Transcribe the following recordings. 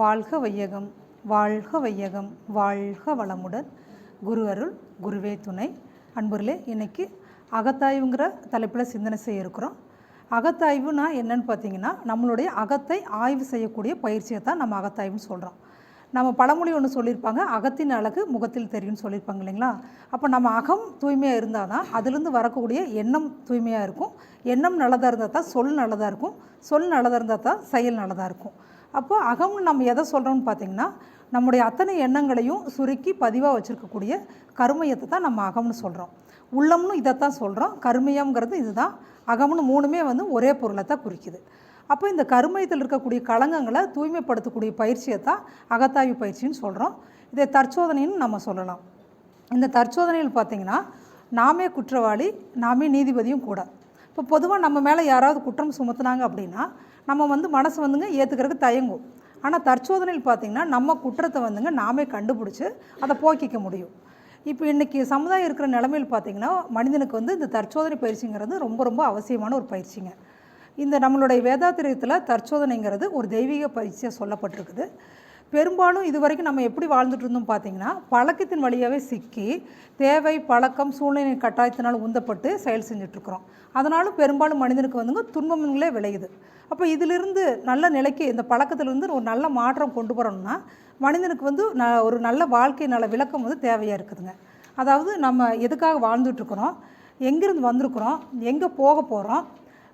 வாழ்க வையகம், வாழ்க வையகம், வாழ்க வளமுடன். குரு அருள், குருவே துணை. அன்பர்களே, இன்றைக்கி அகத்தாய்வுங்கிற தலைப்பில் சிந்தனை செய்ய இருக்கிறோம். அகத்தாய்வுனா என்னன்னு பார்த்தீங்கன்னா, நம்மளுடைய அகத்தை ஆய்வு செய்யக்கூடிய பயிற்சியை தான் நம்ம அகத்தாய்வுன்னு சொல்கிறோம். நம்ம பழமொழி ஒன்று சொல்லியிருப்பாங்க, அகத்தின் அழகு முகத்தில் தெரியும்னு சொல்லியிருப்பாங்க இல்லைங்களா. அப்போ நம்ம அகம் தூய்மையாக இருந்தால் தான் அதிலிருந்து வரக்கூடிய எண்ணம் தூய்மையாக இருக்கும். எண்ணம் நல்லதாக இருந்தால் தான் சொல் நல்லதாக இருக்கும். சொல் நல்லதாக இருந்தால் தான் செயல் நல்லதாக இருக்கும். அப்போ அகம்னு நம்ம எதை சொல்கிறோம்னு பார்த்திங்கன்னா, நம்முடைய அத்தனை எண்ணங்களையும் சுருக்கி பதிவாக வச்சுருக்கக்கூடிய கருமையத்தை தான் நம்ம அகம்னு சொல்கிறோம். உள்ளம்னு இதைத்தான் சொல்கிறோம். கருமையம்ங்கிறது இதுதான். அகம்னு மூணுமே ஒரே பொருளை தான் குறிக்குது. அப்போ இந்த கருமையத்தில் இருக்கக்கூடிய களங்கங்களை தூய்மைப்படுத்தக்கூடிய பயிற்சியை தான் அகத்தாய்வு பயிற்சின்னு சொல்கிறோம். இதை தற்சோதனைன்னு நம்ம சொல்லலாம். இந்த தற்சோதனையில் பார்த்திங்கன்னா, நாமே குற்றவாளி, நாமே நீதிபதியும் கூட. இப்போ பொதுவாக நம்ம மேலே யாராவது குற்றம் சுமத்துனாங்க அப்படின்னா நம்ம மனசு ஏற்றுக்கிறதுக்கு தயங்கும். ஆனால் தற்சோதனையில் பார்த்திங்கன்னா, நம்ம குற்றத்தை நாமே கண்டுபிடிச்சி அதை போக்கிக்க முடியும். இப்போ இன்றைக்கி சமுதாயம் இருக்கிற நிலைமையில் பார்த்திங்கன்னா, மனிதனுக்கு இந்த தற்சோதனை பயிற்சிங்கிறது ரொம்ப ரொம்ப அவசியமான ஒரு பயிற்சிங்க. இந்த நம்மளுடைய வேதாத்திரியத்தில் தற்சோதனைங்கிறது ஒரு தெய்வீக பயிற்சியாக சொல்லப்பட்டிருக்குது. பெரும்பாலும் இது வரைக்கும் நம்ம எப்படி வாழ்ந்துட்டு இருந்தோம் பார்த்திங்கன்னா, பழக்கத்தின் வழியாகவே சிக்கி தேவை, பழக்கம், சூழ்நிலை கட்டாயத்தினால் உந்தப்பட்டு செயல் செஞ்சிட்ருக்குறோம். அதனாலும் பெரும்பாலும் மனிதனுக்கு துன்பங்களே விளையுது. அப்போ இதிலிருந்து நல்ல நிலைக்கு, இந்த பழக்கத்திலிருந்து ஒரு நல்ல மாற்றம் கொண்டு போகிறோம்னா மனிதனுக்கு ஒரு நல்ல வாழ்க்கை நல்ல விளக்கம் தேவையாக இருக்குதுங்க. அதாவது நம்ம எதுக்காக வாழ்ந்துட்டுருக்குறோம், எங்கேருந்து வந்திருக்கிறோம், எங்கே போக போகிறோம்,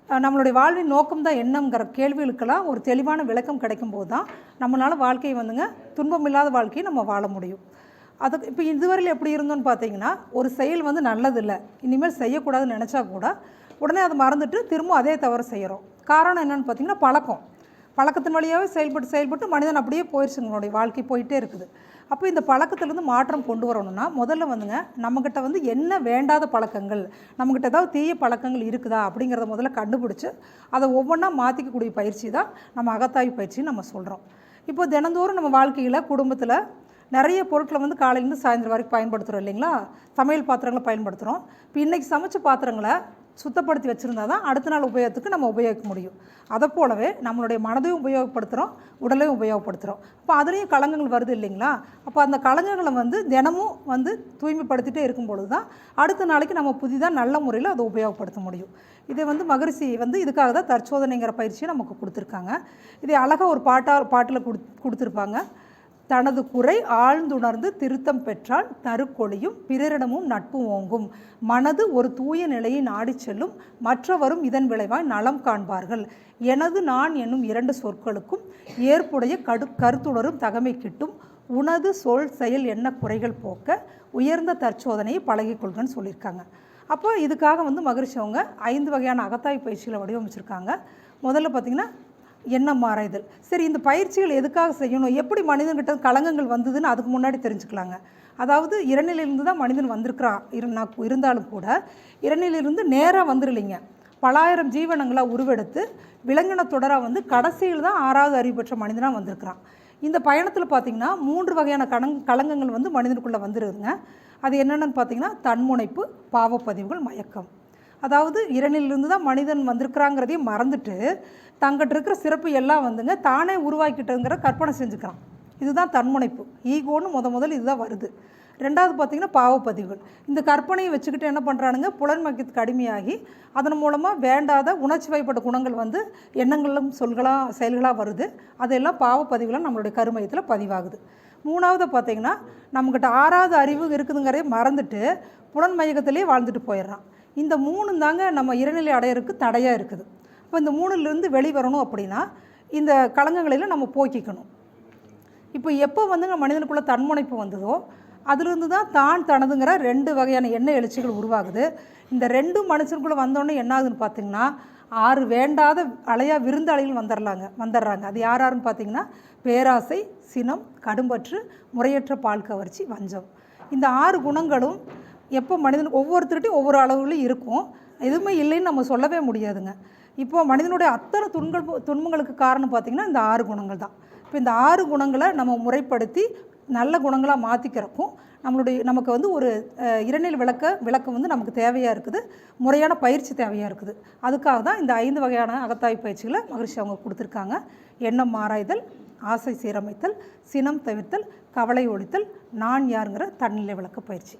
நம்மளுடைய வாழ்வின் நோக்கம் தான் என்னங்கிற கேள்விகளுக்கெல்லாம் ஒரு தெளிவான விளக்கம் கிடைக்கும்போது தான் நம்மளால் வாழ்க்கையை துன்பம் இல்லாத வாழ்க்கையை நம்ம வாழ முடியும். அதுக்கு இப்போ இதுவரையில் எப்படி இருந்தோன்னு பார்த்தீங்கன்னா, ஒரு செயல் நல்லதில்லை, இனிமேல் செய்யக்கூடாதுன்னு நினச்சா கூட உடனே அதை மறந்துட்டு திரும்ப அதே தவறு செய்கிறோம். காரணம் என்னென்னு பார்த்தீங்கன்னா, பழக்கத்தின் வழியாகவே செயல்பட்டு மனிதன் அப்படியே போயிடுச்சுங்களுடைய வாழ்க்கை போயிட்டே இருக்குது. அப்போ இந்த பழக்கத்திலேருந்து மாற்றம் கொண்டு வரணும்னா முதல்ல நம்மக்கிட்ட என்ன வேண்டாத பழக்கங்கள், நம்மக்கிட்ட ஏதாவது தீய பழக்கங்கள் இருக்குதா அப்படிங்கிறத முதல்ல கண்டுபிடிச்சி அதை ஒவ்வொன்றா மாற்றிக்கக்கூடிய பயிற்சி தான் நம்ம அகத்தாய்வு பயிற்சின்னு நம்ம சொல்கிறோம். இப்போ தினந்தோறும் நம்ம வாழ்க்கையில் குடும்பத்தில் நிறைய பொருட்களை காலையிலேருந்து சாயந்தரம் வரைக்கும் பயன்படுத்துகிறோம் இல்லைங்களா. சமையல் பாத்திரங்களை பயன்படுத்துகிறோம். இப்போ இன்றைக்கி சமைச்ச பாத்திரங்களை சுத்தப்படுத்தி வச்சுருந்தா தான் அடுத்த நாள் உபயோகத்துக்கு நம்ம உபயோகிக்க முடியும். அதை போலவே நம்மளுடைய மனதையும் உபயோகப்படுத்துகிறோம், உடலையும் உபயோகப்படுத்துகிறோம். அப்போ அதுலேயும் களங்கங்கள் வருது இல்லைங்களா. அப்போ அந்த களங்கங்களை தினமும் தூய்மைப்படுத்திகிட்டே இருக்கும் பொழுது தான் அடுத்த நாளைக்கு நம்ம புதிதாக நல்ல முறையில் அதை உபயோகப்படுத்த முடியும். இதை மகரிஷி இதுக்காக தான் தற்சோதனைங்கிற பயிற்சியை நமக்கு கொடுத்துருக்காங்க. இதை அழகாக ஒரு பாட்டில் கொடுத்துருப்பாங்க. தனது குறை ஆழ்ந்துணர்ந்து திருத்தம் பெற்றால் தருக்கொழியும் பிறரிடமும் நட்பு ஓங்கும். மனது ஒரு தூய நிலையை நாடி செல்லும், மற்றவரும் இதன் விளைவாய் நலம் காண்பார்கள். எனது நான் என்னும் இரண்டு சொற்களுக்கும் ஏற்புடைய கருத்துணரும் தகமை கிட்டும். உனது சொல் செயல் என்ன குறைகள் போக்க உயர்ந்த தற்சோதனையை பழகிக்கொள்கன்னு சொல்லியிருக்காங்க. அப்போ இதுக்காக மகரிஷி அவங்க 5 வகையான அகத்தாய்வு பயிற்சிகளை வடிவமைச்சிருக்காங்க. முதல்ல பார்த்திங்கன்னா, எண்ணம் ஆராய்தல். சரி, இந்த பயிற்சிகள் எதுக்காக செய்யணும், எப்படி மனிதன்கிட்ட களங்கங்கள் வந்ததுன்னு அதுக்கு முன்னாடி தெரிஞ்சுக்கலாங்க. அதாவது இறைநிலையிலிருந்து தான் மனிதன் வந்திருக்கிறான் இருந்தாலும் கூட இறைநிலையிலிருந்து நேராக வந்துடலைங்க. பலாயிரம் ஜீவனங்களாக உருவெடுத்து விலங்கின தொடராக கடைசியில் தான் 6வது அறிவு பெற்ற மனிதனாக வந்திருக்கிறான். இந்த பயணத்தில் பார்த்திங்கன்னா 3 வகையான களங்கங்கள் மனிதனுக்குள்ளே வந்துருதுங்க. அது என்னென்னு பார்த்திங்கன்னா, தன்முனைப்பு, பாவப்பதிவுகள், மயக்கம். அதாவது இறைநிலையிலிருந்து தான் மனிதன் வந்திருக்கிறாங்கிறதையும் மறந்துட்டு தங்கிட்ட இருக்கிற சிறப்பு எல்லாம் தானே உருவாக்கிட்டுங்கிற கற்பனை செஞ்சுக்கிறான். இதுதான் தன்முனைப்பு, ஈகோன்னு முதல் இதுதான் வருது. 2வது பார்த்திங்கன்னா பாவப்பதிவுகள். இந்த கற்பனையை வச்சுக்கிட்டு என்ன பண்ணுறானுங்க, புலன்மயத்துக்கு அடிமையாகி அதன் மூலமாக வேண்டாத உணர்ச்சி வயப்பட்ட குணங்கள் எண்ணங்களும் சொல்களாக செயல்களாக வருது. அதெல்லாம் பாவப்பதிவுகளாக நம்மளுடைய கருமையத்தில் பதிவாகுது. 3வது பார்த்திங்கன்னா, நம்மக்கிட்ட 6வது அறிவு இருக்குதுங்கிறதே மறந்துட்டு புலன்மயக்கத்திலே வாழ்ந்துட்டு போயிடுறான். இந்த 3 தாங்க நம்ம இறைநிலை அடையிறதுக்கு தடையாக இருக்குது. இப்போ இந்த 3லேருந்து வெளிவரணும் அப்படின்னா இந்த களங்கங்களில் நம்ம போக்கிக்கணும். இப்போ எப்போ மனிதனுக்குள்ளே தன்முனைப்பு வந்ததோ அதுலேருந்து தான் தனதுங்கிற 2 வகையான எண்ணெய் எழுச்சிகள் உருவாகுது. இந்த 2 மனுஷனுக்குள்ளே வந்தோடனே என்ன ஆகுதுன்னு பார்த்திங்கன்னா, 6 வேண்டாத அலையாக விருந்தாளிகள் வந்துடுறாங்க. அது யாருன்னு பார்த்திங்கன்னா, பேராசை, சினம், கடும்பற்று, முறையற்ற பால் கவர்ச்சி, வஞ்சம். இந்த 6 குணங்களும் எப்போ மனிதனுக்கு ஒவ்வொருத்தருட்டையும் ஒவ்வொரு அளவுலையும் இருக்கும். எதுவுமே இல்லைன்னு நம்ம சொல்லவே முடியாதுங்க. இப்போது மனிதனுடைய அத்தனை துன்பங்களுக்கு காரணம் பார்த்திங்கன்னா இந்த 6 குணங்கள் தான். இப்போ இந்த 6 குணங்களை நம்ம முறைப்படுத்தி நல்ல குணங்களாக மாற்றிக்கிறக்கும் நமக்கு ஒரு இறைநிலை விளக்கம் நமக்கு தேவையாக இருக்குது. முறையான பயிற்சி தேவையாக இருக்குது. அதுக்காக தான் இந்த 5 வகையான அகத்தாய்வு பயிற்சிகளை மகரிஷி அவங்க கொடுத்துருக்காங்க. எண்ணம் ஆராய்தல், ஆசை சீரமைத்தல், சினம் தவிர்த்தல், கவலை ஒழித்தல், நான் யாருங்கிற தன்னிலை விளக்க பயிற்சி.